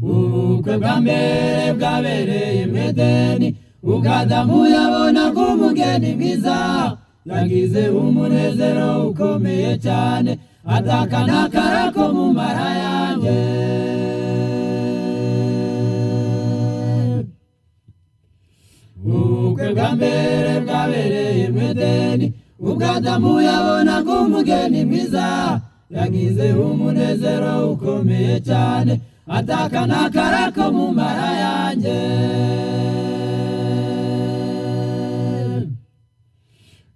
ubukwe bwa mbere bwabereye mu Edeni, ubwo Adamu yabona ko umugeni mwiza, yagize umunezero ukomeye cyane, ataka n'akara ko mu mara yanjye. ubukwe bwa mbere bwabereye mu Edeni, ubwo Adamu yabona ko umugeni mwiza, yagize umunezero ukomeye cyane, ataka n'akara ko mu mara yanjye.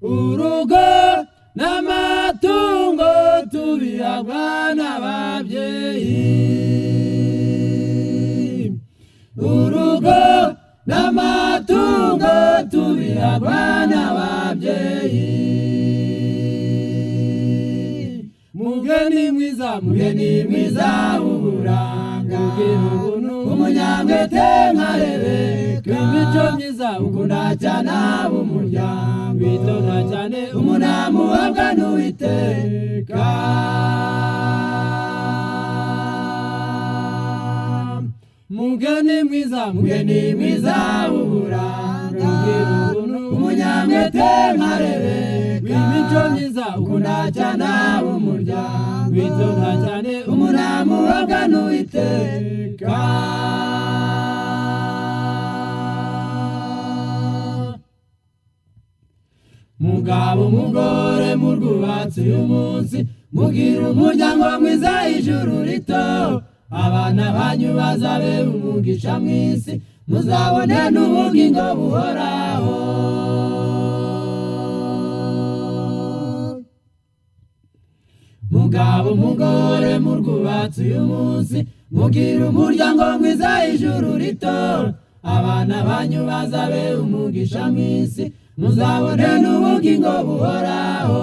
urugo n'amatungo tubihabwa n'ababyeyi, urugo n'amatungo tubihabwa n'ababyeyi. mugeni mwiza, mugeni mwiza w'uburanga, umunyamwete nka Rebeka, w'imico myiza ukunda cyane ab'umuryango, witonda cyane umunani uhabwa n'Uwiteka. mugeni mwiza, mugeni mwiza w'uburanga, umunyamwete nka Rebeka, w'imico myiza ukunda cyane ab'umuryango, witonda cyane umunani uhabwa n'Uwiteka. mugabo umugore murwubatse uyu munsi, mugira umuryango mwiza ijuru rito, abana banyu bazabe umugisha mw'isi, muzabone n'ubugingo buhoraho. mugabo umugore murwubatse uyu munsi, mugira umuryango mwiza ijuru rito, abana banyu bazabe umugisha mw'isi, muzabone n'ubugingo buhoraho.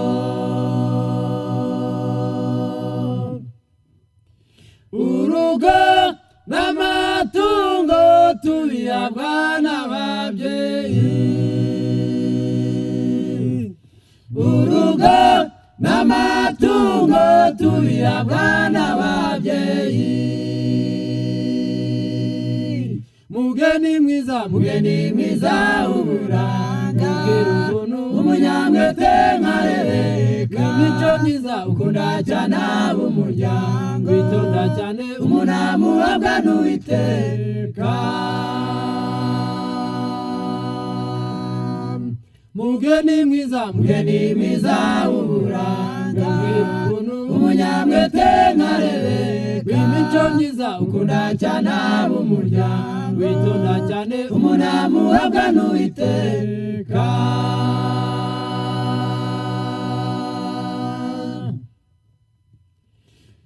urugo n'amatungo tubihabwa n'ababyeyi, urugo n'amatungo tubihabwa n'ababyeyi. mugeni mwiza, mugeni mwiza w'uburanga, umunyamwete nka Rebeka, w'imico myiza ukunda cyane ab'umuryango, witonda cyane umunani uhabwa n'Uwiteka. mugeni mwiza, mugeni mwiza w'uburanga, umunyamwete nka Rebeka, w'imico myiza ukunda cyane ab'umuryango, witonda cyane umunani uhabwa n'Uwiteka.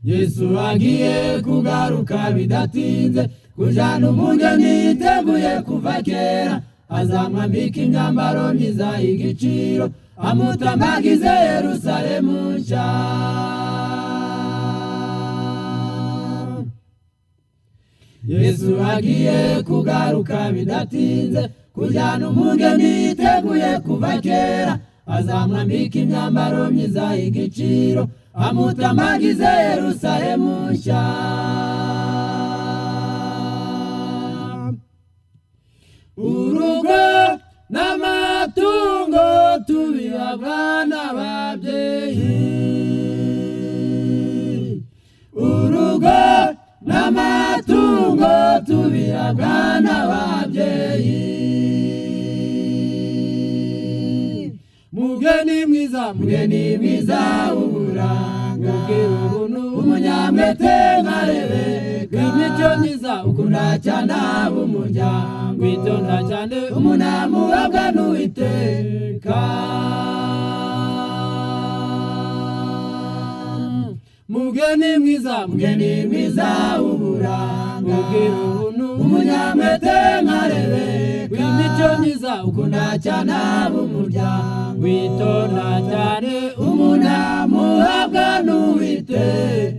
Yesu agiye kugaruka bidatinze, kujana umugeni yiteguye kuva kera, azamwambika imyambaro myiza y'igiciro, amutambagize Yerusalemu nshya. Yesu agiye kugaruka bidatinze, kujana umugeni yiteguye kuva kera, azamwambika imyambaro myiza y'igiciro, amutambagize Yerusalemu nshya. urugo n'amatungo tubihabwa n'ababyeyi, urugo n'amatungo tubihabwa n'ababyeyi. mugeni mwiza, mugeni mwiza w'uburanga, umunyamwete nka Rebeka, w'imico myiza ukunda cyane ab'umuryango, witonda cyane umunani uhabwa n'Uwiteka. mugeni mwiza, mugeni mwiza w'uburanga, umunyamwete nka Rebeka, w'imico myiza ukunda cyane ab'umuryango, witonda cyane umunani uhabwa n'Uwiteka.